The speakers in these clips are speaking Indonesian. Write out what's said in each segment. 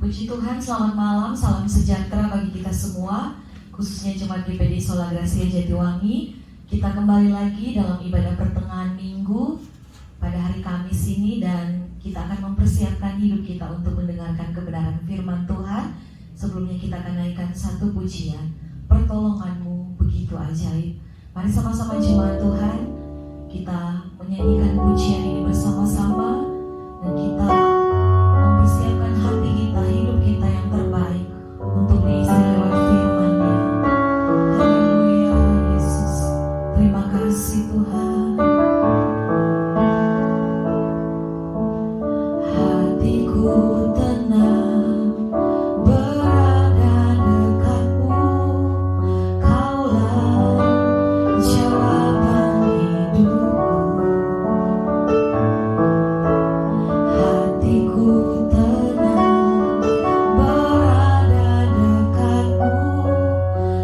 Puji Tuhan, selamat malam, salam sejahtera bagi kita semua, khususnya Jemaat GPD Sola Gracia Jatiwangi. Kita kembali lagi dalam ibadah pertengahan minggu pada hari Kamis ini, dan kita akan mempersiapkan hidup kita untuk mendengarkan kebenaran firman Tuhan. Sebelumnya kita akan naikkan satu pujian, Pertolonganmu begitu ajaib. Mari sama-sama jemaat Tuhan, kita menyanyikan pujian ini bersama-sama, dan kita mempersiapkan hati kita, hidup kita yang terbaik untuk diisi lewat firman-Nya. Haleluya Yesus, terima kasih Tuhan. Hatiku tenang berada dekatmu, Kaulah jawaban hidupku. Hatiku tenang berada dekatmu,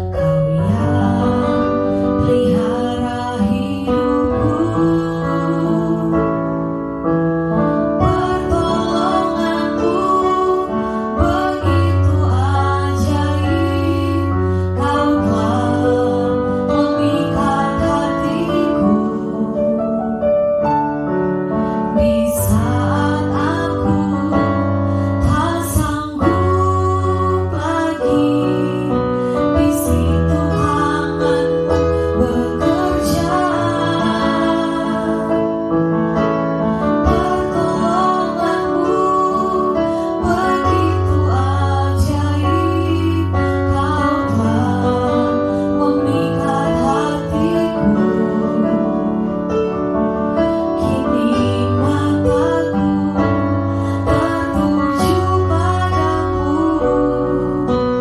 Kau yang pelihara hidupku. Pertolonganmu begitu ajaib, Kau telah memikat hatiku. Di saat aku tak sanggup lagi, di situ tanganmu bekerja. Pertolonganmu begitu ajaib, Kau telah memikat hatiku. Kini mataku tertuju padamu,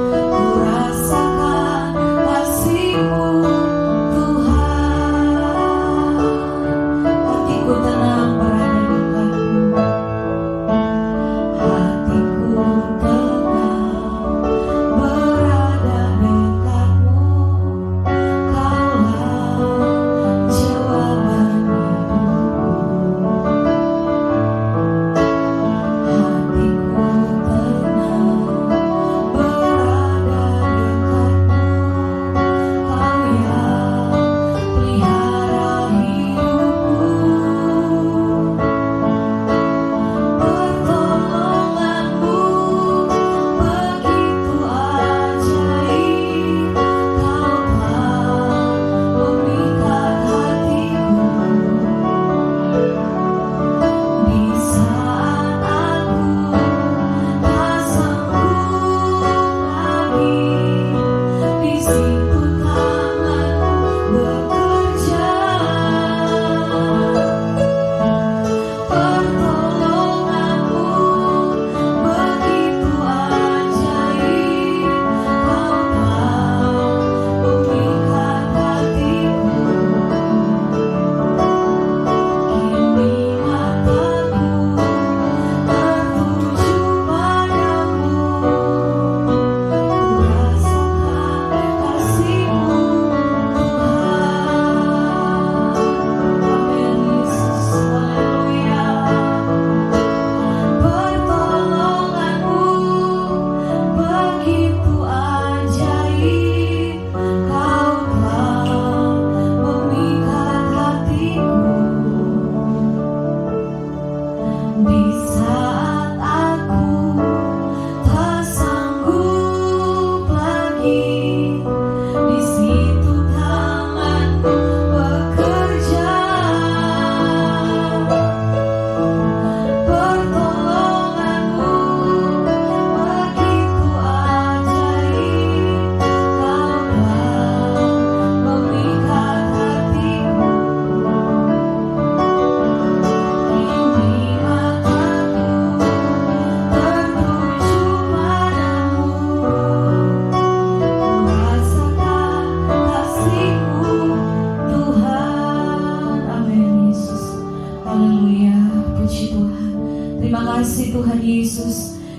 ku rasakan kasih-Mu Tuhan. Hatiku tenang berada dekatmu, hatiku tenang berada dekatmu, Kaulah jawaban hidupku. Hatiku tenang berada dekatmu, Kau yang pelihara hidupku. Pertolonganmu begitu ajaib, Kau telah memikat hatiku. Di saat aku tak sanggup lagi, di situ tanganmu bekerja. Pertolonganmu begitu ajaib, Kau telah memikat hatiku. Kini mataku tertuju padamu, ku rasakan kasih-Mu Tuhan. Amin Yesus, haleluya. Pertolonganmu begitu ajaib, Kau telah memikat hatiku. Di saat aku tak sanggup lagi, di situ tanganmu bekerja. Pertolonganmu begitu ajaib, Kau telah memikat hatiku. Kini mataku tertuju padamu, ku rasakan kasih-Mu Tuhan. Amin Yesus, haleluya, puji Tuhan. Terima kasih Tuhan Yesus,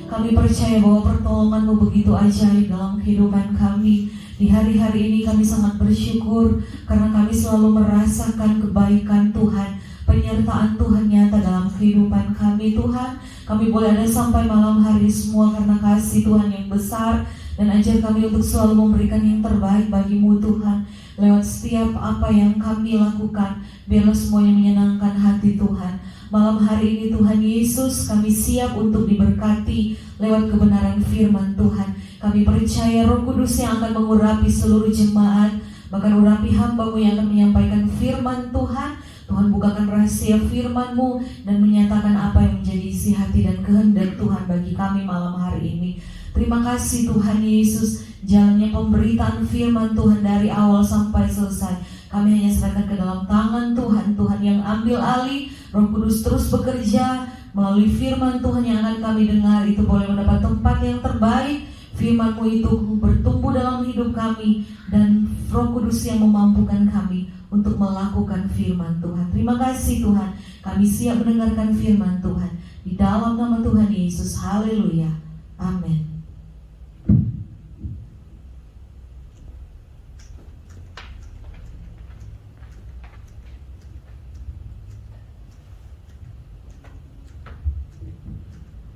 kami percaya bahwa pertolongan-Mu begitu ajaib dalam kehidupan kami. Di hari-hari ini kami sangat bersyukur karena kami selalu merasakan kebaikan Tuhan, penyertaan Tuhan nyata dalam kehidupan kami. Tuhan, kami boleh ada sampai malam hari semua karena kasih Tuhan yang besar. Dan ajar kami untuk selalu memberikan yang terbaik bagi-Mu Tuhan. Lewat setiap apa yang kami lakukan, biarlah semuanya menyenangkan hati Tuhan. Malam hari ini Tuhan Yesus, kami siap untuk diberkati lewat kebenaran firman Tuhan. Kami percaya Roh Kudus yang akan mengurapi seluruh jemaat, bahkan urapi hamba-Mu yang akan menyampaikan firman Tuhan. Tuhan bukakan rahasia firman-Mu dan menyatakan apa yang menjadi isi hati dan kehendak Tuhan bagi kami malam hari ini. Terima kasih Tuhan Yesus, jalannya pemberitaan firman Tuhan dari awal sampai selesai kami hanya serahkan ke dalam tangan Tuhan. Tuhan yang ambil alih, Roh Kudus terus bekerja melalui firman Tuhan yang akan kami dengar. Itu boleh mendapat tempat yang terbaik. Firman-Mu itu bertumbuh dalam hidup kami, dan Roh Kudus yang memampukan kami untuk melakukan firman Tuhan. Terima kasih Tuhan, kami siap mendengarkan firman Tuhan. Di dalam nama Tuhan Yesus, haleluya, amin.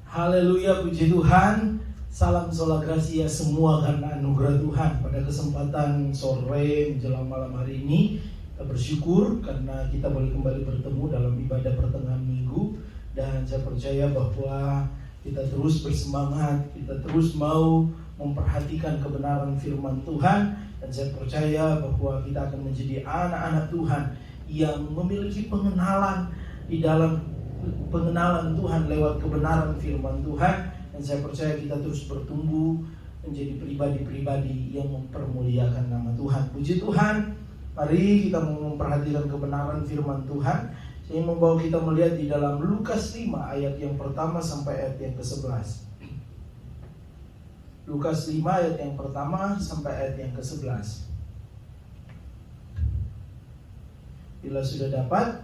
Haleluya, puji Tuhan. Salam sola gracia semua karena anugerah Tuhan. Pada kesempatan sore menjelang malam hari ini, kita bersyukur karena kita boleh kembali bertemu dalam ibadah pertengahan minggu. Dan saya percaya bahwa kita terus bersemangat, kita terus mau memperhatikan kebenaran firman Tuhan. Dan saya percaya bahwa kita akan menjadi anak-anak Tuhan yang memiliki pengenalan di dalam pengenalan Tuhan lewat kebenaran firman Tuhan. Dan saya percaya kita terus bertumbuh menjadi pribadi-pribadi yang mempermuliakan nama Tuhan. Puji Tuhan. Mari kita memperhatikan kebenaran firman Tuhan. Saya membawa kita melihat di dalam Lukas 5 ayat yang pertama sampai ayat yang ke-11. Lukas 5 ayat yang pertama sampai ayat yang ke-11. Bila sudah dapat,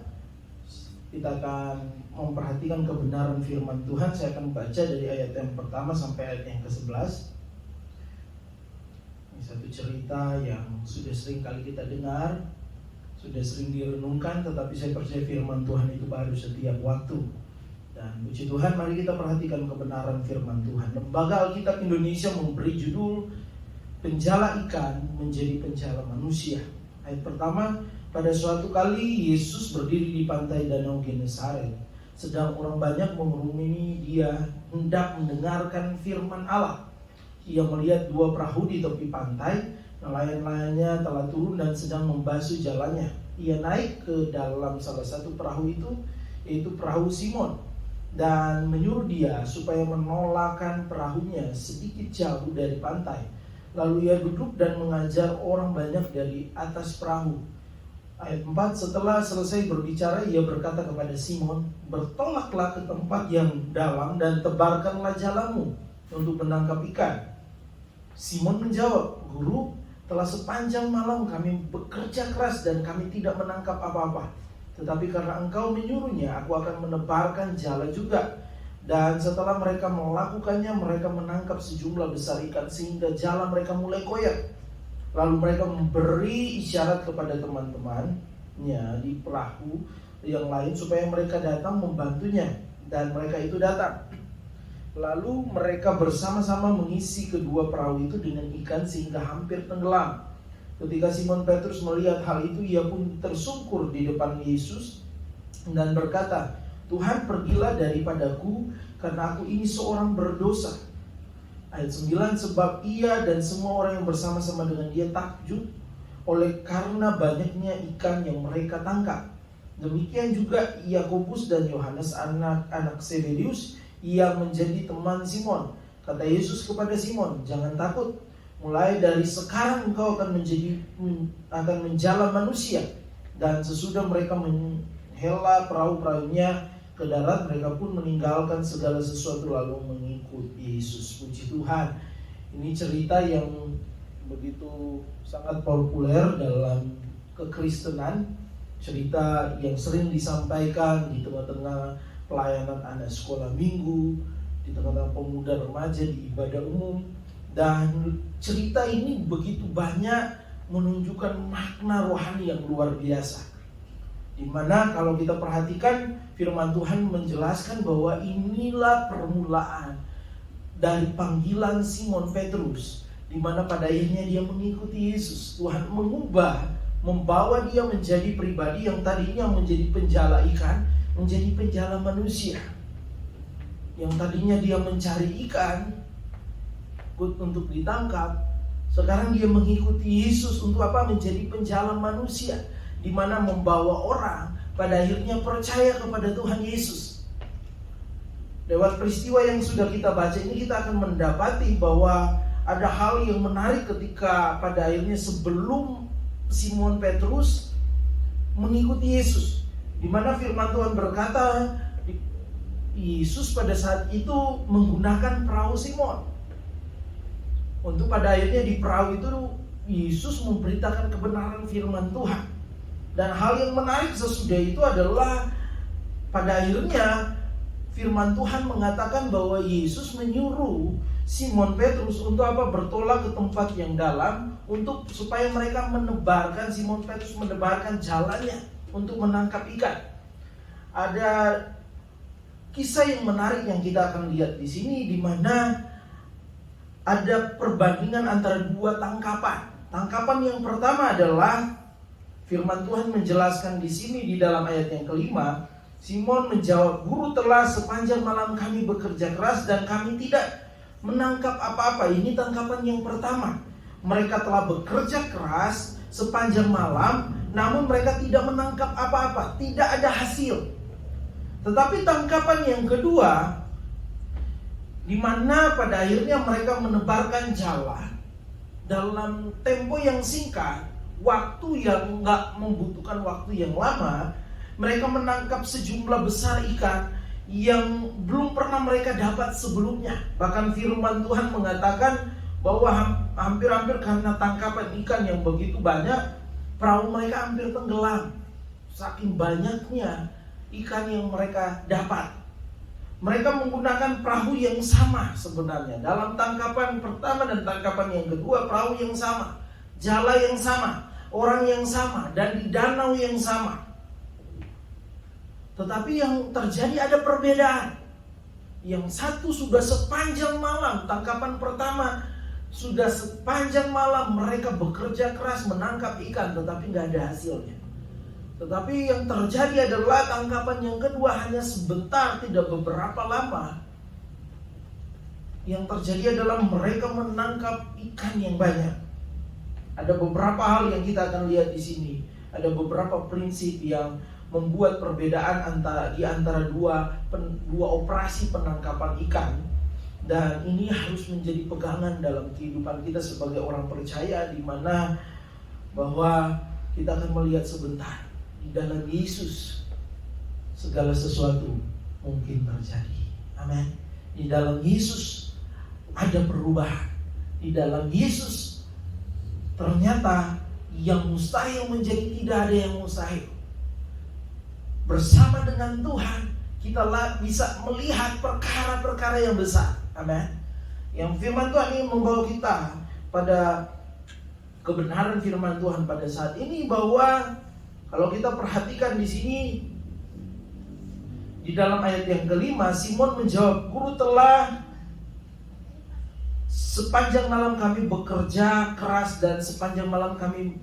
kita akan memperhatikan kebenaran firman Tuhan. Saya akan baca dari ayat yang pertama sampai ayat yang ke-11. Ini satu cerita yang sudah sering kali kita dengar, sudah sering direnungkan, tetapi saya percaya firman Tuhan itu baru setiap waktu. Dan puji Tuhan, mari kita perhatikan kebenaran firman Tuhan. Lembaga Alkitab Indonesia memberi judul Penjala Ikan Menjadi Penjala Manusia. Ayat pertama, pada suatu kali Yesus berdiri di pantai Danau Genesaret. Sedang orang banyak mengerumuni dia hendak mendengarkan firman Allah. Ia melihat dua perahu di tepi pantai, nelayan-nelayannya telah turun dan sedang membasuh jalannya. Ia naik ke dalam salah satu perahu itu, yaitu perahu Simon, dan menyuruh dia supaya menolakkan perahunya sedikit jauh dari pantai. Lalu ia duduk dan mengajar orang banyak dari atas perahu. Ayat 4, setelah selesai berbicara, ia berkata kepada Simon, bertolaklah ke tempat yang dalam dan tebarkanlah jalamu untuk menangkap ikan. Simon menjawab, Guru, telah sepanjang malam kami bekerja keras dan kami tidak menangkap apa-apa. Tetapi karena engkau menyuruhnya, aku akan menebarkan jala juga. Dan setelah mereka melakukannya, mereka menangkap sejumlah besar ikan sehingga jala mereka mulai koyak. Lalu mereka memberi isyarat kepada teman-temannya di perahu yang lain supaya mereka datang membantunya. Dan mereka itu datang. Lalu mereka bersama-sama mengisi kedua perahu itu dengan ikan sehingga hampir tenggelam. Ketika Simon Petrus melihat hal itu, ia pun tersungkur di depan Yesus dan berkata, Tuhan, pergilah daripadaku karena aku ini seorang berdosa. Ayat 9, sebab ia dan semua orang yang bersama-sama dengan dia takjub oleh karena banyaknya ikan yang mereka tangkap. Demikian juga Yakobus dan Yohanes anak-anak Zebedius yang menjadi teman Simon. Kata Yesus kepada Simon, jangan takut, mulai dari sekarang engkau akan menjala manusia. Dan sesudah mereka menghela perahu-perahunya ke darat, mereka pun meninggalkan segala sesuatu lalu mengikut Yesus. Puji Tuhan. Ini cerita yang begitu sangat populer dalam kekristenan. Cerita yang sering disampaikan di tengah-tengah pelayanan anak sekolah minggu, di tengah-tengah pemuda remaja di ibadah umum. Dan cerita ini begitu banyak menunjukkan makna rohani yang luar biasa. Dimana kalau kita perhatikan firman Tuhan menjelaskan bahwa inilah permulaan dari panggilan Simon Petrus, di mana pada akhirnya dia mengikuti Yesus. Tuhan membawa dia menjadi pribadi yang tadinya menjadi penjala ikan, menjadi penjala manusia. Yang tadinya dia mencari ikan untuk ditangkap, sekarang dia mengikuti Yesus untuk apa? Menjadi penjala manusia, di mana membawa orang pada akhirnya percaya kepada Tuhan Yesus. Lewat peristiwa yang sudah kita baca ini, kita akan mendapati bahwa ada hal yang menarik ketika pada akhirnya sebelum Simon Petrus mengikuti Yesus, di mana firman Tuhan berkata Yesus pada saat itu menggunakan perahu Simon. Untuk pada akhirnya di perahu itu Yesus memberitakan kebenaran firman Tuhan. Dan hal yang menarik sesudah itu adalah pada akhirnya firman Tuhan mengatakan bahwa Yesus menyuruh Simon Petrus untuk apa? Bertolak ke tempat yang dalam untuk supaya mereka menebarkan, Simon Petrus menebarkan jalannya untuk menangkap ikan. Ada kisah yang menarik yang kita akan lihat di sini, di mana ada perbandingan antara dua tangkapan. Tangkapan yang pertama adalah firman Tuhan menjelaskan di sini di dalam ayat yang kelima, Simon menjawab, "Guru, telah sepanjang malam kami bekerja keras dan kami tidak menangkap apa-apa." Ini tangkapan yang pertama. Mereka telah bekerja keras sepanjang malam, namun mereka tidak menangkap apa-apa, tidak ada hasil. Tetapi tangkapan yang kedua, di mana pada akhirnya mereka menebarkan jala dalam tempo yang singkat, waktu yang nggak membutuhkan waktu yang lama. Mereka menangkap sejumlah besar ikan yang belum pernah mereka dapat sebelumnya. Bahkan firman Tuhan mengatakan bahwa hampir-hampir karena tangkapan ikan yang begitu banyak, perahu mereka hampir tenggelam. Saking banyaknya ikan yang mereka dapat. Mereka menggunakan perahu yang sama sebenarnya. Dalam tangkapan pertama dan tangkapan yang kedua, perahu yang sama, jala yang sama, orang yang sama, dan di danau yang sama. Tetapi yang terjadi ada perbedaan. Yang satu sudah sepanjang malam, tangkapan pertama sudah sepanjang malam mereka bekerja keras menangkap ikan, tetapi nggak ada hasilnya. Tetapi yang terjadi adalah tangkapan yang kedua hanya sebentar, tidak beberapa lama. Yang terjadi adalah mereka menangkap ikan yang banyak. Ada beberapa hal yang kita akan lihat di sini. Ada beberapa prinsip yang membuat perbedaan di antara dua operasi penangkapan ikan. Dan ini harus menjadi pegangan dalam kehidupan kita sebagai orang percaya, di mana bahwa kita akan melihat sebentar, di dalam Yesus segala sesuatu mungkin terjadi. Amin. Di dalam Yesus ada perubahan. Di dalam Yesus ternyata yang mustahil menjadi tidak ada yang mustahil. Bersama dengan Tuhan kita bisa melihat perkara-perkara yang besar. Amin. Yang firman Tuhan ini membawa kita pada kebenaran firman Tuhan pada saat ini, bahwa kalau kita perhatikan di sini di dalam ayat yang kelima, Simon menjawab, "Guru, telah sepanjang malam kami bekerja keras dan sepanjang malam kami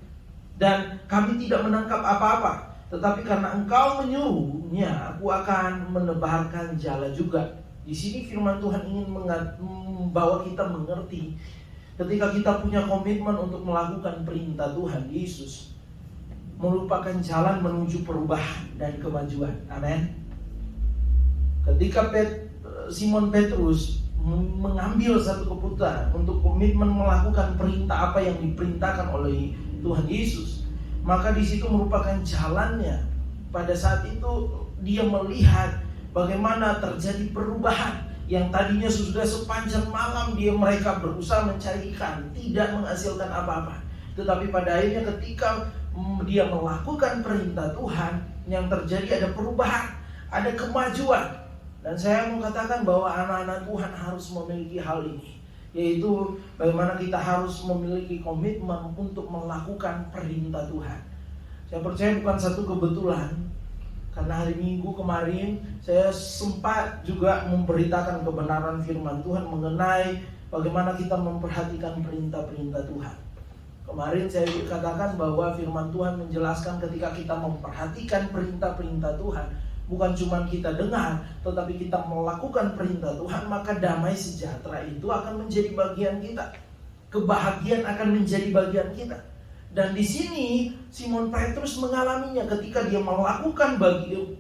tidak menangkap apa-apa. Tetapi karena Engkau menyuruhnya, aku akan menebarkan jala juga." Di sini firman Tuhan ingin membawa kita mengerti, ketika kita punya komitmen untuk melakukan perintah Tuhan Yesus, merupakan jalan menuju perubahan dan kemajuan. Amin. Ketika Simon Petrus mengambil satu keputusan untuk komitmen melakukan perintah apa yang diperintahkan oleh Tuhan Yesus, maka di situ merupakan jalannya. Pada saat itu dia melihat bagaimana terjadi perubahan. Yang tadinya sudah sepanjang malam mereka berusaha mencari ikan, tidak menghasilkan apa-apa. Tetapi pada akhirnya ketika dia melakukan perintah Tuhan, yang terjadi ada perubahan, ada kemajuan. Dan saya mau katakan bahwa anak-anak Tuhan harus memiliki hal ini, yaitu bagaimana kita harus memiliki komitmen untuk melakukan perintah Tuhan. Saya percaya bukan satu kebetulan Karena hari Minggu kemarin saya sempat juga memberitakan kebenaran firman Tuhan mengenai bagaimana kita memperhatikan perintah-perintah Tuhan. Kemarin saya katakan bahwa firman Tuhan menjelaskan ketika kita memperhatikan perintah-perintah Tuhan, bukan cuma kita dengar, tetapi kita melakukan perintah Tuhan, maka damai sejahtera itu akan menjadi bagian kita. Kebahagiaan akan menjadi bagian kita. Dan di sini Simon Petrus mengalaminya ketika dia melakukan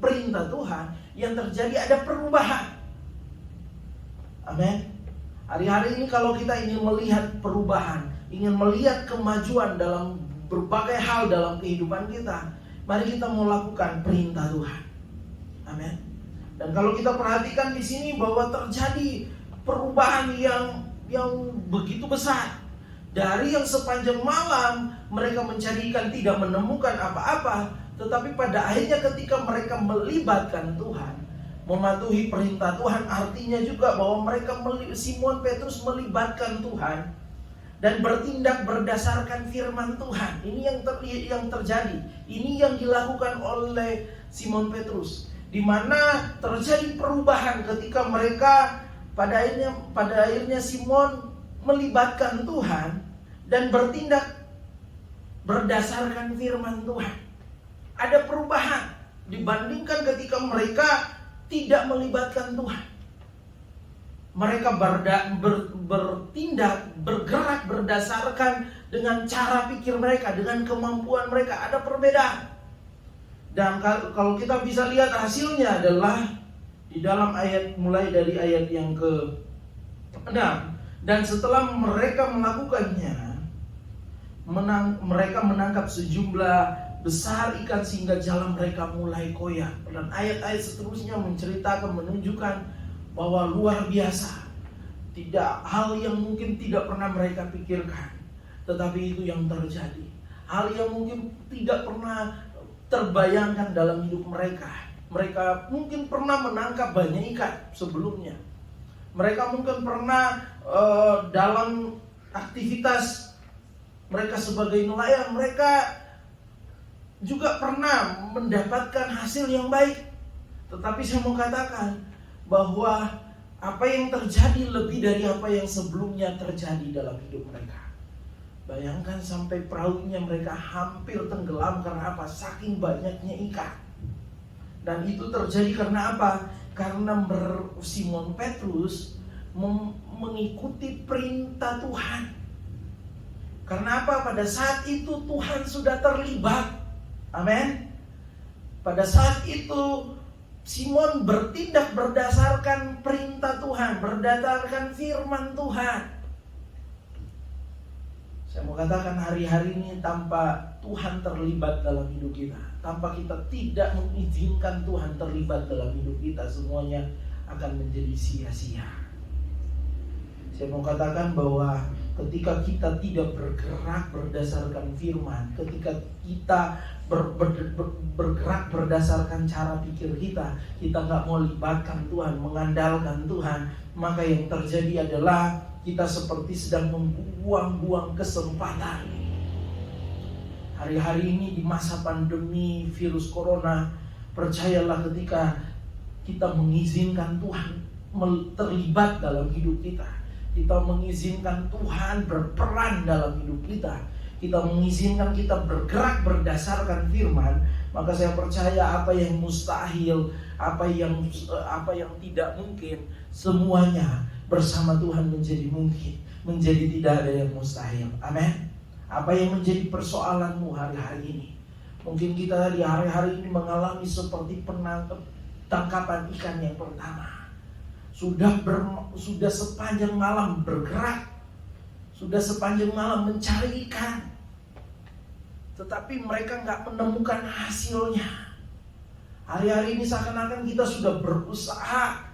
perintah Tuhan, yang terjadi ada perubahan. Amin. Hari-hari ini kalau kita ingin melihat perubahan, ingin melihat kemajuan dalam berbagai hal dalam kehidupan kita, mari kita melakukan perintah Tuhan. Amin. Dan kalau kita perhatikan di sini bahwa terjadi perubahan yang begitu besar. Dari yang sepanjang malam mereka mencari ikan tidak menemukan apa-apa, tetapi pada akhirnya ketika mereka melibatkan Tuhan, mematuhi perintah Tuhan, artinya juga bahwa Simon Petrus melibatkan Tuhan dan bertindak berdasarkan firman Tuhan. Ini yang terjadi. Ini yang dilakukan oleh Simon Petrus, di mana terjadi perubahan ketika mereka pada akhirnya Simon melibatkan Tuhan dan bertindak berdasarkan firman Tuhan. Ada perubahan dibandingkan ketika mereka tidak melibatkan Tuhan. Mereka bertindak, bergerak berdasarkan dengan cara pikir mereka, dengan kemampuan mereka. Ada perbedaan. Dan kalau kita bisa lihat hasilnya adalah di dalam ayat, mulai dari ayat yang ke-6. Dan setelah mereka melakukannya, mereka menangkap sejumlah besar ikan sehingga jalan mereka mulai koyak. Dan ayat-ayat seterusnya menunjukkan bahwa luar biasa. Tidak hal yang mungkin tidak pernah mereka pikirkan, tetapi itu yang terjadi. Hal yang mungkin tidak pernah terbayangkan dalam hidup mereka. Mereka mungkin pernah menangkap banyak ikan sebelumnya. Mereka mungkin pernah dalam aktivitas mereka sebagai nelayan, mereka juga pernah mendapatkan hasil yang baik. Tetapi saya mau katakan bahwa apa yang terjadi lebih dari apa yang sebelumnya terjadi dalam hidup mereka. Bayangkan sampai perahunya mereka hampir tenggelam karena apa? Saking banyaknya ikan. Dan itu terjadi karena apa? Karena Simon Petrus mengikuti perintah Tuhan. Karena apa? Pada saat itu Tuhan sudah terlibat. Amin. Pada saat itu Simon bertindak berdasarkan perintah Tuhan, berdasarkan firman Tuhan. Saya mau katakan hari-hari ini tanpa Tuhan terlibat dalam hidup kita, tanpa kita tidak mengizinkan Tuhan terlibat dalam hidup kita, semuanya akan menjadi sia-sia. Saya mau katakan bahwa ketika kita tidak bergerak berdasarkan firman, ketika kita bergerak berdasarkan cara pikir kita nggak mau libatkan Tuhan, mengandalkan Tuhan, maka yang terjadi adalah kita seperti sedang membuang-buang kesempatan. Hari-hari ini di masa pandemi virus corona, percayalah ketika kita mengizinkan Tuhan terlibat dalam hidup kita, kita mengizinkan Tuhan berperan dalam hidup kita, kita mengizinkan kita bergerak berdasarkan firman, maka saya percaya apa yang mustahil, apa yang tidak mungkin, semuanya bersama Tuhan menjadi mungkin, menjadi tidak ada yang mustahil. Amin. Apa yang menjadi persoalanmu hari-hari ini? Mungkin kita di hari-hari ini mengalami seperti tangkapan ikan yang pertama. Sudah sepanjang malam bergerak, sudah sepanjang malam mencari ikan, tetapi mereka nggak menemukan hasilnya. Hari-hari ini seakan-akan kita sudah berusaha,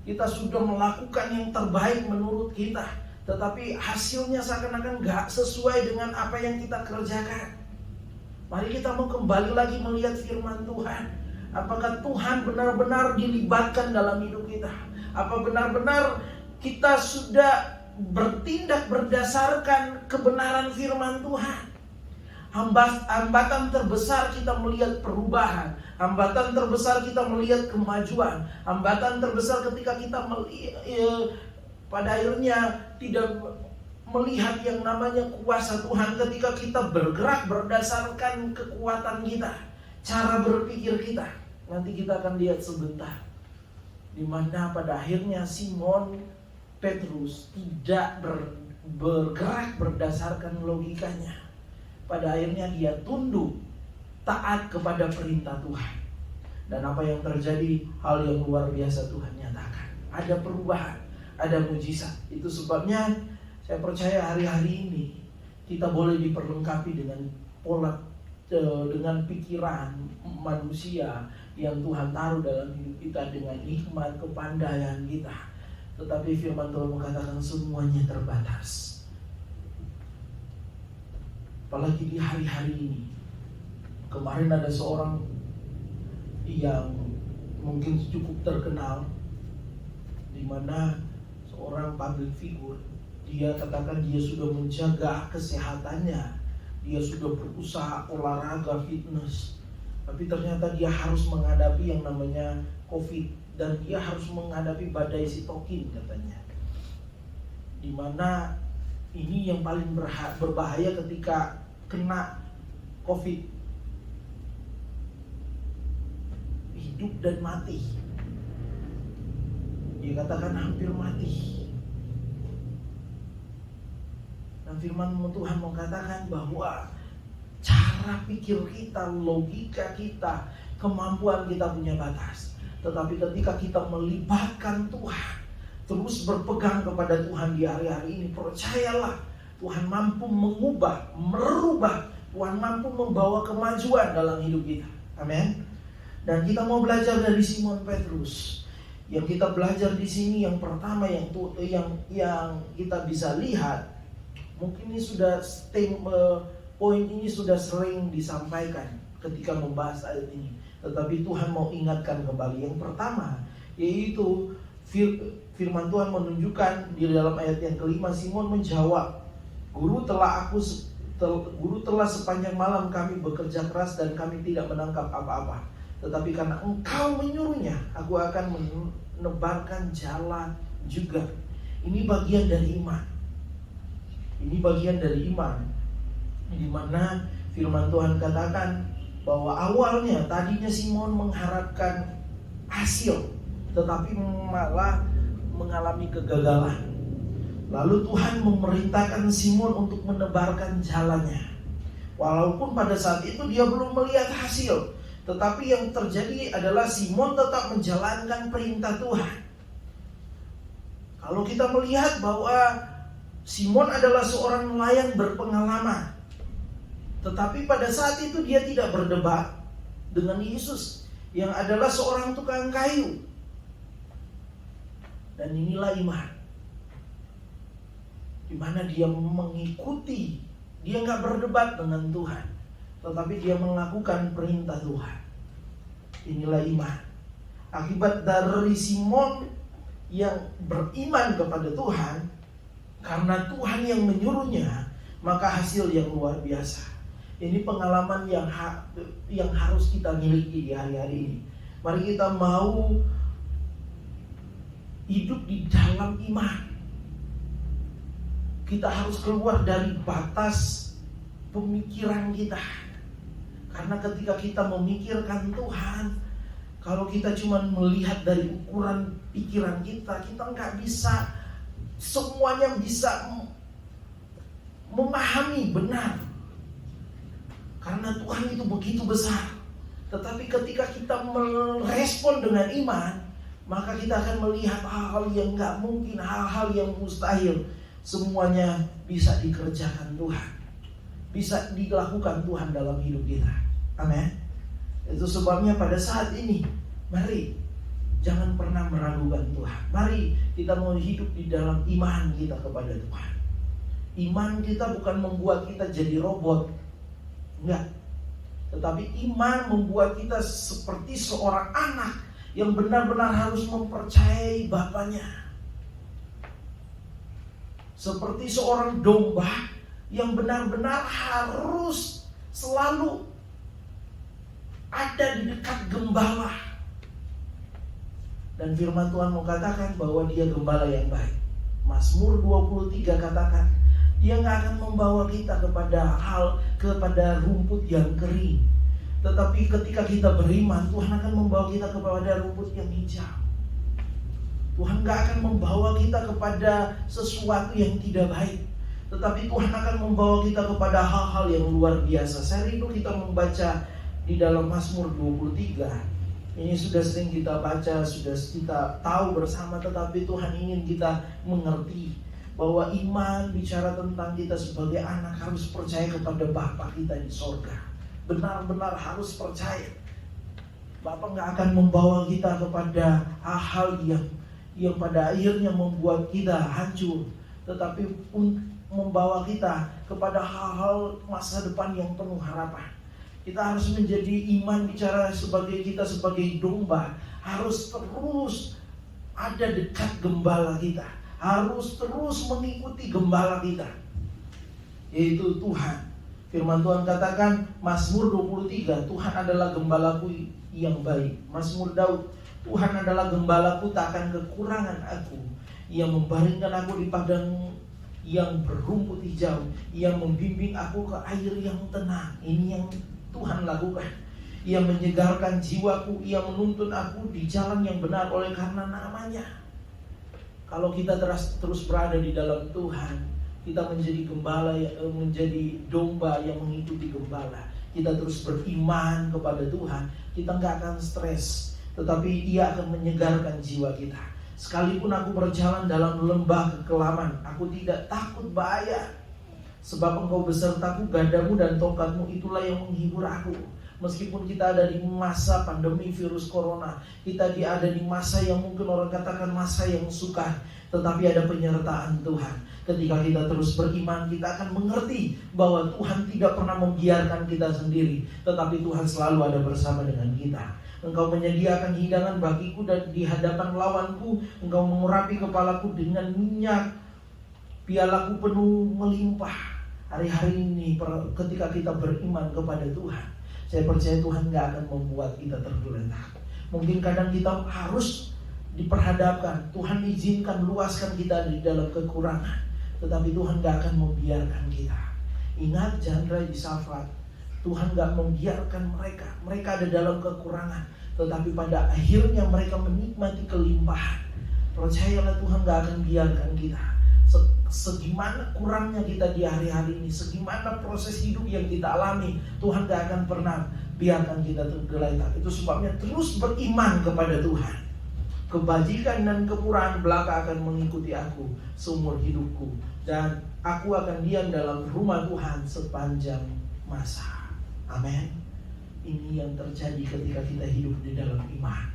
kita sudah melakukan yang terbaik menurut kita, tetapi hasilnya seakan-akan nggak sesuai dengan apa yang kita kerjakan. Mari kita mau kembali lagi melihat firman Tuhan. Apakah Tuhan benar-benar dilibatkan dalam hidup kita? Apa benar-benar kita sudah bertindak berdasarkan kebenaran firman Tuhan? Hambatan terbesar kita melihat perubahan, hambatan terbesar kita melihat kemajuan, hambatan terbesar ketika kita pada akhirnya tidak melihat yang namanya kuasa Tuhan ketika kita bergerak berdasarkan kekuatan kita, cara berpikir kita. Nanti kita akan lihat sebentar di mana pada akhirnya Simon Petrus tidak bergerak berdasarkan logikanya. Pada akhirnya dia tunduk, taat kepada perintah Tuhan. Dan apa yang terjadi? Hal yang luar biasa Tuhan nyatakan. Ada perubahan, ada mujizat. Itu sebabnya saya percaya hari-hari ini kita boleh diperlengkapi dengan dengan pikiran manusia yang Tuhan taruh dalam hidup kita, dengan hikmat, kepandaian kita. Tetapi firman Tuhan mengatakan semuanya terbatas. Apalagi di hari-hari ini. Kemarin ada seorang yang mungkin cukup terkenal, di mana seorang public figure, dia katakan dia sudah menjaga kesehatannya, dia sudah berusaha olahraga, fitness, tapi ternyata dia harus menghadapi yang namanya COVID, dan dia harus menghadapi badai sitokin katanya. Di mana ini yang paling berbahaya ketika kena COVID, hidup dan mati. Dia katakan hampir mati. Dan firman Tuhan mengatakan bahwa cara pikir kita, logika kita, kemampuan kita punya batas. Tetapi ketika kita melibatkan Tuhan, terus berpegang kepada Tuhan di hari-hari ini, percayalah Tuhan mampu mengubah, merubah. Tuhan mampu membawa kemajuan dalam hidup kita. Amin. Dan kita mau belajar dari Simon Petrus. Yang kita belajar di sini yang pertama yang kita bisa lihat, mungkin ini sudah poin ini sudah sering disampaikan ketika membahas ayat ini. Tetapi Tuhan mau ingatkan kembali. Yang pertama yaitu firman Tuhan menunjukkan di dalam ayat yang kelima, Simon menjawab, Guru telah sepanjang malam kami bekerja keras dan kami tidak menangkap apa-apa. Tetapi karena Engkau menyuruhnya, aku akan menebarkan jala juga. Ini bagian dari iman. Ini bagian dari iman. Di mana firman Tuhan katakan bahwa awalnya tadinya Simon mengharapkan hasil, tetapi malah mengalami kegagalan. Lalu Tuhan memerintahkan Simon untuk menebarkan jalannya. Walaupun pada saat itu dia belum melihat hasil, tetapi yang terjadi adalah Simon tetap menjalankan perintah Tuhan. Kalau kita melihat bahwa Simon adalah seorang nelayan berpengalaman, tetapi pada saat itu dia tidak berdebat dengan Yesus yang adalah seorang tukang kayu. Dan inilah iman, di mana dia mengikuti, dia nggak berdebat dengan Tuhan, tetapi dia melakukan perintah Tuhan. Inilah iman. Akibat dari Simon yang beriman kepada Tuhan, karena Tuhan yang menyuruhnya, maka hasil yang luar biasa. Ini pengalaman yang harus kita miliki di hari-hari ini. Mari kita mau hidup di dalam iman. Kita harus keluar dari batas pemikiran kita. Karena ketika kita memikirkan Tuhan, kalau kita cuma melihat dari ukuran pikiran kita, kita nggak bisa semuanya bisa memahami benar. Karena Tuhan itu begitu besar. Tetapi ketika kita merespon dengan iman, maka kita akan melihat hal-hal yang nggak mungkin, hal-hal yang mustahil. Semuanya bisa dikerjakan Tuhan, bisa dilakukan Tuhan dalam hidup kita. Amin. Itu sebabnya pada saat ini, mari jangan pernah meragukan Tuhan. Mari kita mau hidup di dalam iman kita kepada Tuhan. Iman kita bukan membuat kita jadi robot, enggak. Tetapi iman membuat kita seperti seorang anak yang benar-benar harus mempercayai bapaknya. Seperti seorang domba yang benar-benar harus selalu ada di dekat gembala. Dan firman Tuhan mengatakan bahwa dia gembala yang baik. Mazmur 23 katakan, dia nggak akan membawa kita kepada rumput yang kering. Tetapi ketika kita beriman, Tuhan akan membawa kita kepada rumput yang hijau. Tuhan nggak akan membawa kita kepada sesuatu yang tidak baik, tetapi Tuhan akan membawa kita kepada hal-hal yang luar biasa. Saya rindu kita membaca di dalam Mazmur 23. Ini sudah sering kita baca, sudah kita tahu bersama, tetapi Tuhan ingin kita mengerti bahwa iman bicara tentang kita sebagai anak harus percaya kepada Bapa kita di sorga. Benar-benar harus percaya. Bapa gak akan membawa kita kepada hal-hal yang pada akhirnya membuat kita hancur, tetapi membawa kita kepada hal-hal masa depan yang penuh harapan. Kita harus menjadi iman bicara kita sebagai domba, harus terus ada dekat gembala kita, harus terus mengikuti gembala kita, yaitu Tuhan. Firman Tuhan katakan, Mazmur 23, Tuhan adalah gembalaku yang baik. Mazmur Daud, Tuhan adalah gembalaku, tak akan kekurangan aku. Ia membaringkan aku di padang yang berumput hijau, ia membimbing aku ke air yang tenang. Ini yang Tuhan lakukan. Ia menyegarkan jiwaku, ia menuntun aku di jalan yang benar oleh karena namanya. Kalau kita terus berada di dalam Tuhan, kita menjadi gembala, menjadi domba yang mengikuti gembala. Kita terus beriman kepada Tuhan, kita nggak akan stres, tetapi ia akan menyegarkan jiwa kita. Sekalipun aku berjalan dalam lembah kekelaman, aku tidak takut bahaya. Sebab engkau besertaku, gadamu dan tongkatmu itulah yang menghibur aku. Meskipun kita ada di masa pandemi virus corona, kita ada di masa yang mungkin orang katakan masa yang sukar, tetapi ada penyertaan Tuhan. Ketika kita terus beriman, kita akan mengerti bahwa Tuhan tidak pernah membiarkan kita sendiri, tetapi Tuhan selalu ada bersama dengan kita. Engkau menyediakan hidangan bagiku dan di hadapan lawanku, engkau mengurapi kepalaku dengan minyak, pialaku penuh melimpah. Hari-hari ini ketika kita beriman kepada Tuhan, saya percaya Tuhan gak akan membuat kita tergeletak. Mungkin kadang kita harus diperhadapkan, Tuhan izinkan, luaskan kita di dalam kekurangan, tetapi Tuhan gak akan membiarkan kita. Ingat Chandra di Safat, Tuhan gak membiarkan mereka ada dalam kekurangan, tetapi pada akhirnya mereka menikmati kelimpahan. Percayalah Tuhan gak akan biarkan kita. Segimana kurangnya kita di hari-hari ini, segimana proses hidup yang kita alami, Tuhan gak akan pernah biarkan kita tergeletak. Itu sebabnya terus beriman kepada Tuhan. Kebajikan dan kemurahan belaka akan mengikuti aku seumur hidupku, dan aku akan diam dalam rumah Tuhan sepanjang masa. Amin. Ini yang terjadi ketika kita hidup di dalam iman.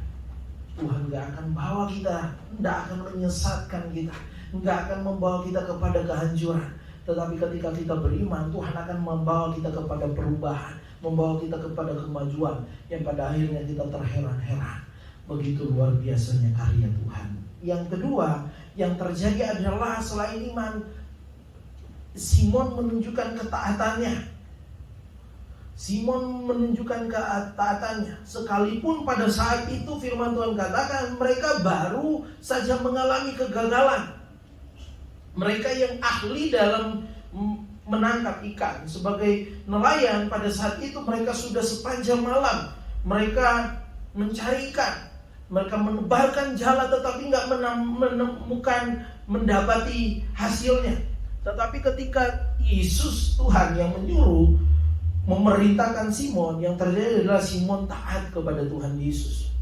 Tuhan gak akan bawa kita, gak akan menyesatkan kita, gak akan membawa kita kepada kehancuran. Tetapi ketika kita beriman, Tuhan akan membawa kita kepada perubahan, membawa kita kepada kemajuan, yang pada akhirnya kita terheran-heran. Begitu luar biasanya karya Tuhan. Yang kedua yang terjadi adalah selain iman, Simon menunjukkan ketaatannya. Simon menunjukkan ketaatannya. Sekalipun pada saat itu firman Tuhan katakan mereka baru saja mengalami kegagalan. Mereka yang ahli dalam menangkap ikan sebagai nelayan, pada saat itu mereka sudah sepanjang malam mereka mencari ikan. Mereka menebarkan jala tetapi nggak menemukan, mendapati hasilnya. Tetapi ketika Yesus Tuhan yang menyuruh, memerintahkan Simon, yang terjadi adalah Simon taat kepada Tuhan Yesus.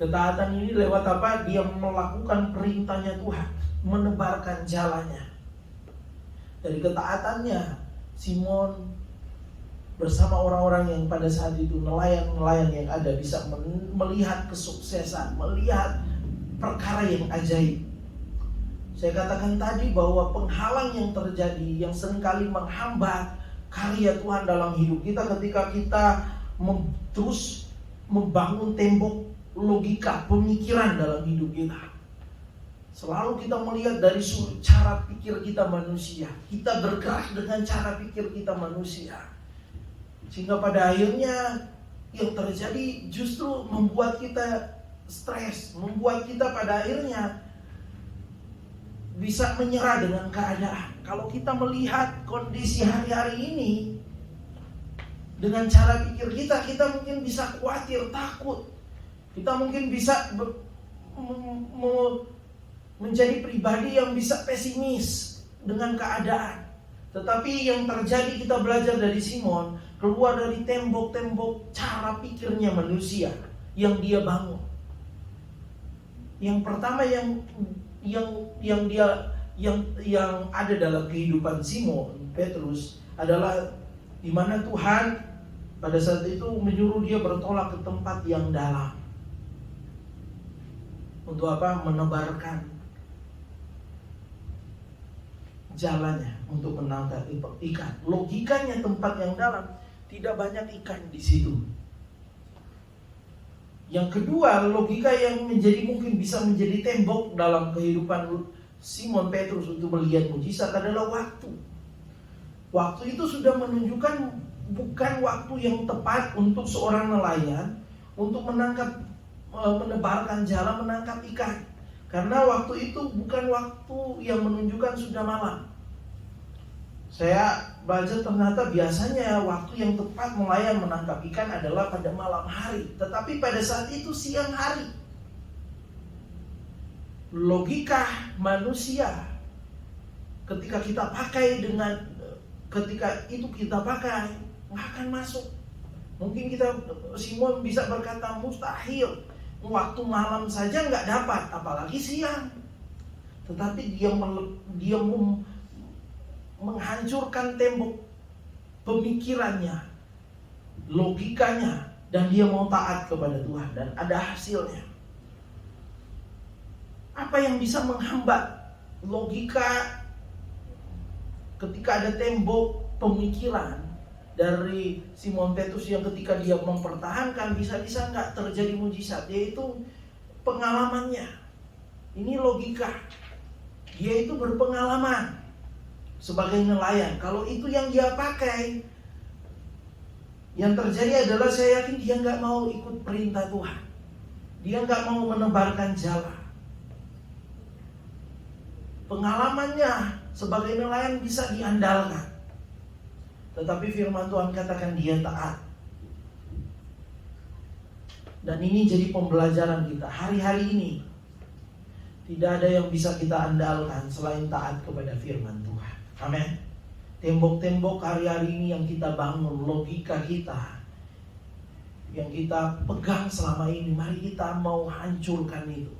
Ketaatan ini lewat apa? Dia melakukan perintahnya Tuhan, menebarkan jalannya. Dari ketaatannya, Simon bersama orang-orang yang pada saat itu nelayan-nelayan yang ada bisa melihat kesuksesan, melihat perkara yang ajaib. Saya katakan tadi bahwa penghalang yang terjadi, yang seringkali menghambat karya Tuhan dalam hidup kita, ketika kita terus membangun tembok logika, pemikiran dalam hidup kita. Selalu kita melihat dari cara pikir kita manusia. Kita bergerak dengan cara pikir kita manusia. Sehingga pada akhirnya yang terjadi justru membuat kita stres, membuat kita pada akhirnya bisa menyerah dengan keadaan. Kalau kita melihat kondisi hari-hari ini dengan cara pikir kita, kita mungkin bisa khawatir, takut. Kita mungkin bisa menjadi pribadi yang bisa pesimis dengan keadaan. Tetapi yang terjadi, kita belajar dari Simon, keluar dari tembok-tembok cara pikirnya manusia yang dia bangun. Yang pertama yang ada dalam kehidupan Simon Petrus adalah di mana Tuhan pada saat itu menyuruh dia bertolak ke tempat yang dalam. Untuk apa? Menebarkan jalannya untuk menangkap ikan. Logikanya tempat yang dalam, tidak banyak ikan di situ. Yang kedua, logika yang mungkin bisa menjadi tembok dalam kehidupan Simon Petrus untuk melihat mujizat adalah waktu. Waktu itu sudah menunjukkan bukan waktu yang tepat untuk seorang nelayan untuk menebarkan jala menangkap ikan. Karena waktu itu bukan waktu yang menunjukkan sudah malam. Saya baca ternyata biasanya waktu yang tepat nelayan menangkap ikan adalah pada malam hari. Tetapi pada saat itu siang hari. Logika manusia ketika kita pakai nggak akan masuk. Mungkin Simon bisa berkata mustahil. Waktu malam saja nggak dapat, apalagi siang. Tetapi dia menghancurkan tembok pemikirannya, logikanya, dan dia mau taat kepada Tuhan, dan ada hasilnya. Apa yang bisa menghambat logika ketika ada tembok pemikiran dari Simon Petrus yang ketika dia mempertahankan bisa-bisa nggak terjadi mujizat, yaitu pengalamannya. Ini logika. Dia itu berpengalaman sebagai nelayan. Kalau itu yang dia pakai, yang terjadi adalah saya yakin dia nggak mau ikut perintah Tuhan. Dia nggak mau menebarkan jala. Pengalamannya sebagai nelayan bisa diandalkan. Tetapi firman Tuhan katakan dia taat. Dan ini jadi pembelajaran kita hari-hari ini. Tidak ada yang bisa kita andalkan selain taat kepada firman Tuhan. Amin. Tembok-tembok hari-hari ini yang kita bangun, logika kita, yang kita pegang selama ini, mari kita mau hancurkan itu.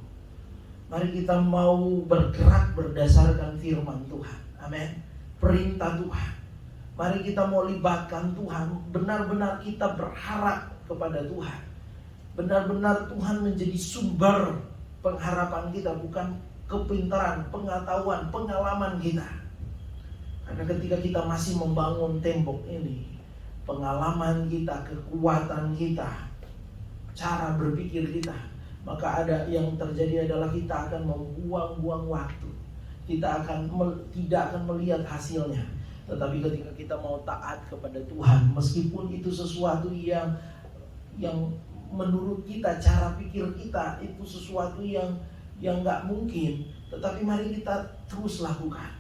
Mari kita mau bergerak berdasarkan firman Tuhan. Amin. Perintah Tuhan. Mari kita mau libatkan Tuhan. Benar-benar kita berharap kepada Tuhan. Benar-benar Tuhan menjadi sumber pengharapan kita, bukan kepintaran, pengetahuan, pengalaman kita. Karena ketika kita masih membangun tembok ini, pengalaman kita, kekuatan kita, cara berpikir kita, maka ada yang terjadi adalah kita akan membuang-buang waktu. Kita tidak akan melihat hasilnya. Tetapi ketika kita mau taat kepada Tuhan, meskipun itu sesuatu yang menurut kita, cara pikir kita itu sesuatu yang nggak mungkin, tetapi mari kita terus lakukan.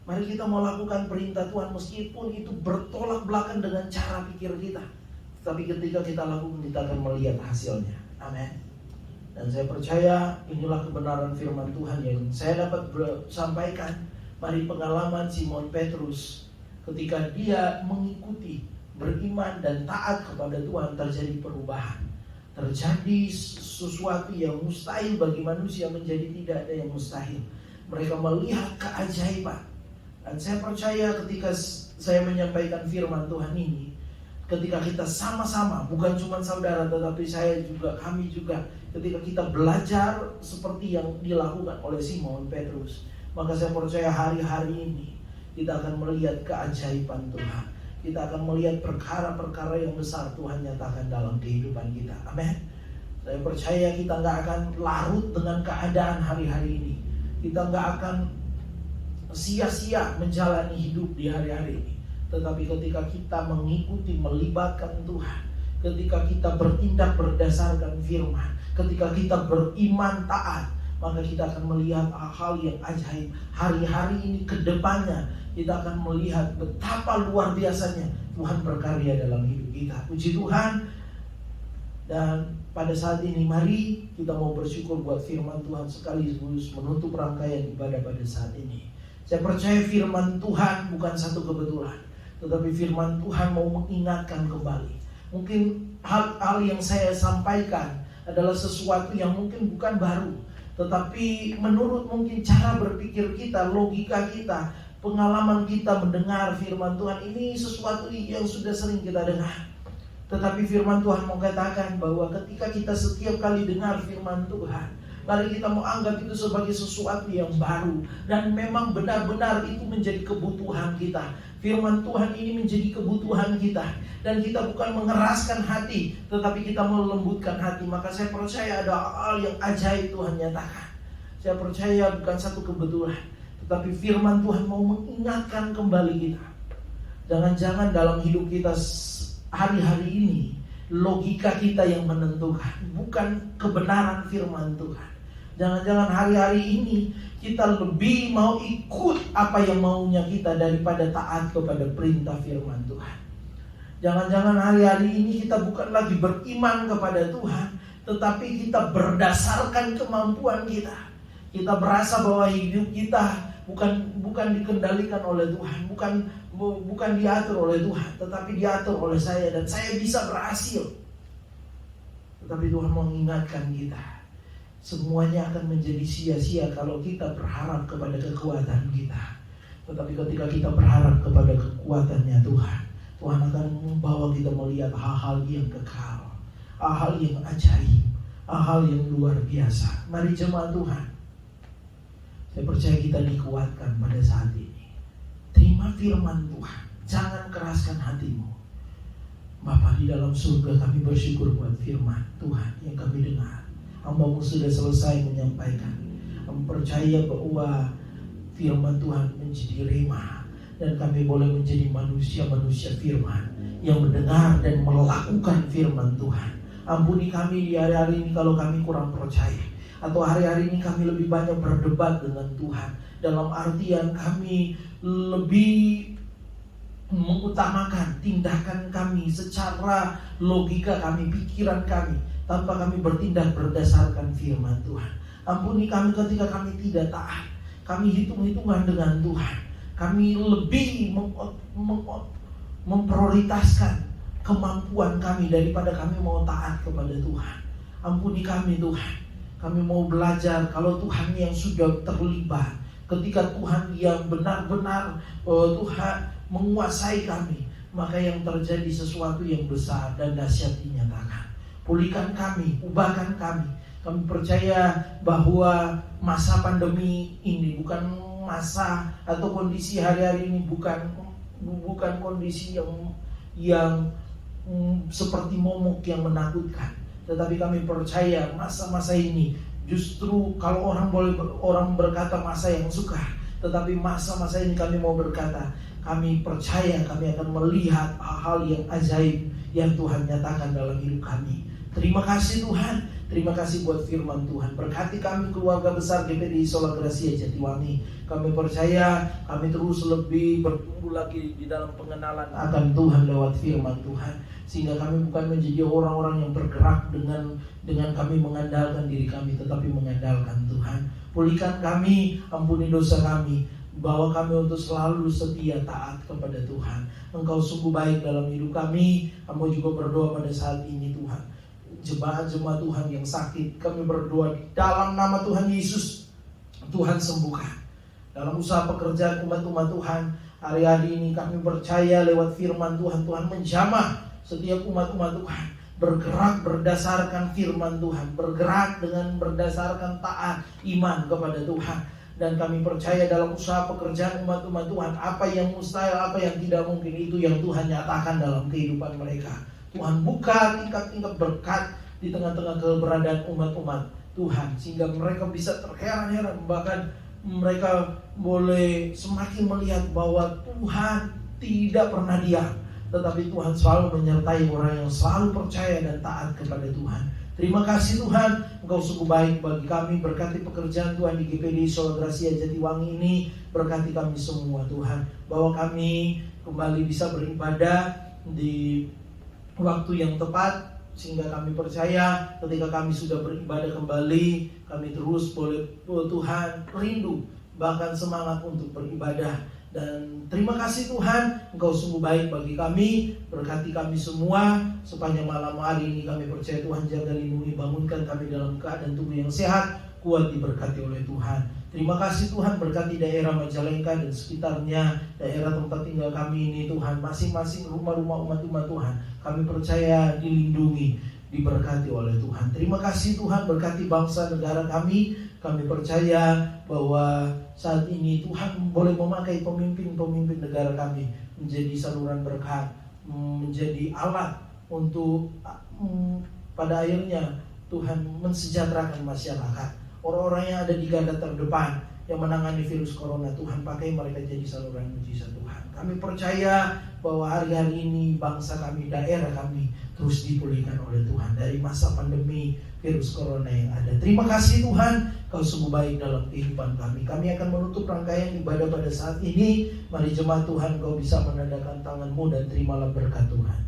Mari kita mau lakukan perintah Tuhan meskipun itu bertolak belakang dengan cara pikir kita. Tapi ketika kita lakukan, kita akan melihat hasilnya. Amin. Dan saya percaya inilah kebenaran firman Tuhan yang saya dapat sampaikan. Mari pengalaman Simon Petrus ketika dia mengikuti, beriman dan taat kepada Tuhan, terjadi perubahan. Terjadi sesuatu yang mustahil bagi manusia menjadi tidak ada yang mustahil. Mereka melihat keajaiban. Dan saya percaya ketika saya menyampaikan firman Tuhan ini, ketika kita sama-sama, bukan cuma saudara tetapi kami juga, ketika kita belajar seperti yang dilakukan oleh Simon Petrus, maka saya percaya hari-hari ini kita akan melihat keajaiban Tuhan. Kita akan melihat perkara-perkara yang besar Tuhan nyatakan dalam kehidupan kita. Amin. Saya percaya kita nggak akan larut dengan keadaan hari-hari ini. Kita nggak akan sia-sia menjalani hidup di hari-hari ini. Tetapi ketika kita mengikuti, melibatkan Tuhan, ketika kita bertindak berdasarkan firman, ketika kita beriman taat, maka kita akan melihat hal-hal yang ajaib. Hari-hari ini ke depannya kita akan melihat betapa luar biasanya Tuhan berkarya dalam hidup kita. Puji Tuhan. Dan pada saat ini mari kita mau bersyukur buat firman Tuhan sekaligus menutup rangkaian ibadah pada saat ini. Saya percaya firman Tuhan bukan satu kebetulan, tetapi firman Tuhan mau mengingatkan kembali. Mungkin hal-hal yang saya sampaikan adalah sesuatu yang mungkin bukan baru, tetapi menurut mungkin cara berpikir kita, logika kita, pengalaman kita mendengar firman Tuhan ini sesuatu yang sudah sering kita dengar. Tetapi firman Tuhan mau katakan bahwa ketika kita setiap kali dengar firman Tuhan, mari kita mau anggap itu sebagai sesuatu yang baru. Dan memang benar-benar itu menjadi kebutuhan kita. Firman Tuhan ini menjadi kebutuhan kita. Dan kita bukan mengeraskan hati, tetapi kita melembutkan hati. Maka saya percaya ada hal yang ajaib Tuhan nyatakan. Saya percaya bukan satu kebetulan, tetapi firman Tuhan mau mengingatkan kembali kita. Jangan-jangan dalam hidup kita hari-hari ini logika kita yang menentukan, bukan kebenaran firman Tuhan. Jangan-jangan hari-hari ini kita lebih mau ikut apa yang maunya kita daripada taat kepada perintah firman Tuhan. Jangan-jangan hari-hari ini kita bukan lagi beriman kepada Tuhan, tetapi kita berdasarkan kemampuan kita. Kita berasa bahwa hidup kita bukan dikendalikan oleh Tuhan, bukan diatur oleh Tuhan, tetapi diatur oleh saya dan saya bisa berhasil. Tetapi Tuhan mengingatkan kita, semuanya akan menjadi sia-sia kalau kita berharap kepada kekuatan kita. Tetapi ketika kita berharap kepada kekuatannya Tuhan, Tuhan akan membawa kita melihat hal-hal yang kekal, hal-hal yang ajaib, hal-hal yang luar biasa. Mari jemaat Tuhan, saya percaya kita dikuatkan pada saat ini. Terima firman Tuhan, jangan keraskan hatimu. Bapa di dalam surga, kami bersyukur buat firman Tuhan yang kami dengar. Hamba-Mu sudah selesai menyampaikan. Kami percaya bahwa firman Tuhan menjadi rema, dan kami boleh menjadi manusia-manusia firman yang mendengar dan melakukan firman Tuhan. Ampuni kami di hari-hari ini kalau kami kurang percaya, atau hari-hari ini kami lebih banyak berdebat dengan Tuhan, dalam artian kami lebih mengutamakan tindakan kami secara logika kami, pikiran kami, tanpa kami bertindak berdasarkan firman Tuhan. Ampuni kami ketika kami tidak taat, kami hitung-hitungan dengan Tuhan, kami lebih memprioritaskan kemampuan kami daripada kami mau taat kepada Tuhan. Ampuni kami Tuhan. Kami mau belajar kalau Tuhan yang sudah terlibat, ketika Tuhan yang benar-benar Tuhan menguasai kami, maka yang terjadi sesuatu yang besar dan dahsyat dinyatakan. Pulihkan kami, ubahkan kami. Kami percaya bahwa masa pandemi ini bukan masa atau kondisi hari-hari ini bukan kondisi yang seperti momok yang menakutkan. Tetapi kami percaya masa-masa ini justru kalau orang berkata masa yang sukar, tetapi masa-masa ini kami mau berkata, kami percaya kami akan melihat hal-hal yang ajaib yang Tuhan nyatakan dalam hidup kami. Terima kasih Tuhan, terima kasih buat firman Tuhan. Berkati kami keluarga besar GPDI Sola Gracia Jatiwangi. Kami percaya kami terus lebih bertumbuh lagi di dalam pengenalan akan Tuhan lewat firman Tuhan, sehingga kami bukan menjadi orang-orang yang bergerak dengan kami mengandalkan diri kami, tetapi mengandalkan Tuhan. Pulihkan kami, ampuni dosa kami, bawa kami untuk selalu setia taat kepada Tuhan. Engkau sungguh baik dalam hidup kami. Kami juga berdoa pada saat ini Tuhan, jemaat-jemaat Tuhan yang sakit, kami berdoa di dalam nama Tuhan Yesus, Tuhan sembuhkan. Dalam usaha pekerjaan umat-umat Tuhan, hari-hari ini kami percaya lewat firman Tuhan, Tuhan menjamah setiap umat-umat Tuhan bergerak berdasarkan firman Tuhan, bergerak dengan berdasarkan taat iman kepada Tuhan. Dan kami percaya dalam usaha pekerjaan umat-umat Tuhan, apa yang mustahil, apa yang tidak mungkin, itu yang Tuhan nyatakan dalam kehidupan mereka. Tuhan buka tingkat-tingkat berkat di tengah-tengah keberadaan umat-umat Tuhan, sehingga mereka bisa terheran-heran, bahkan mereka boleh semakin melihat bahwa Tuhan tidak pernah diam, tetapi Tuhan selalu menyertai orang yang selalu percaya dan taat kepada Tuhan. Terima kasih Tuhan, Engkau sungguh baik bagi kami. Berkati pekerjaan Tuhan di GPD Sola Gracia Jatiwangi ini. Berkati kami semua Tuhan, bahwa kami kembali bisa beribadah di waktu yang tepat, sehingga kami percaya ketika kami sudah beribadah kembali, kami terus boleh Tuhan rindu, bahkan semangat untuk beribadah. Dan terima kasih Tuhan, Engkau sungguh baik bagi kami. Berkati kami semua sepanjang malam hari ini. Kami percaya Tuhan jaga, lindungi, bangunkan kami dalam keadaan tubuh yang sehat, kuat, diberkati oleh Tuhan. Terima kasih Tuhan, berkati daerah Majalengka dan sekitarnya, daerah tempat tinggal kami ini Tuhan, masing-masing rumah-rumah umat-umat Tuhan, kami percaya dilindungi, diberkati oleh Tuhan. Terima kasih Tuhan, berkati bangsa negara kami. Kami percaya bahwa saat ini Tuhan boleh memakai pemimpin-pemimpin negara kami menjadi saluran berkat, menjadi alat untuk pada akhirnya Tuhan mensejahterakan masyarakat. Orang-orang yang ada di garda terdepan yang menangani virus corona, Tuhan pakai mereka jadi saluran mujizat Tuhan. Kami percaya bahwa hari-hari ini bangsa kami, daerah kami terus dipulihkan oleh Tuhan dari masa pandemi virus corona yang ada. Terima kasih Tuhan, Kau sungguh baik dalam kehidupan kami. Kami akan menutup rangkaian ibadah pada saat ini. Mari jemaat Tuhan, Kau bisa menandakan tangan-Mu dan terimalah berkat Tuhan.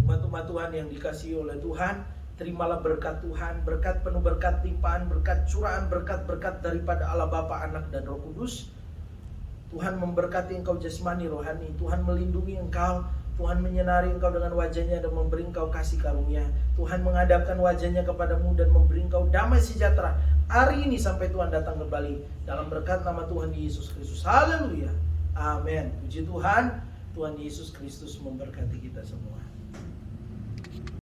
Umat-umat Tuhan yang dikasihi oleh Tuhan, terimalah berkat Tuhan, berkat penuh berkat limpahan, berkat curahan, berkat-berkat daripada Allah Bapa, Anak dan Roh Kudus. Tuhan memberkati engkau jasmani rohani, Tuhan melindungi engkau, Tuhan menyenari engkau dengan wajahnya dan memberi engkau kasih karunia. Tuhan menghadapkan wajahnya kepadamu dan memberi engkau damai sejahtera hari ini sampai Tuhan datang kembali. Dalam berkat nama Tuhan Yesus Kristus. Haleluya. Amin. Puji Tuhan. Tuhan Yesus Kristus memberkati kita semua.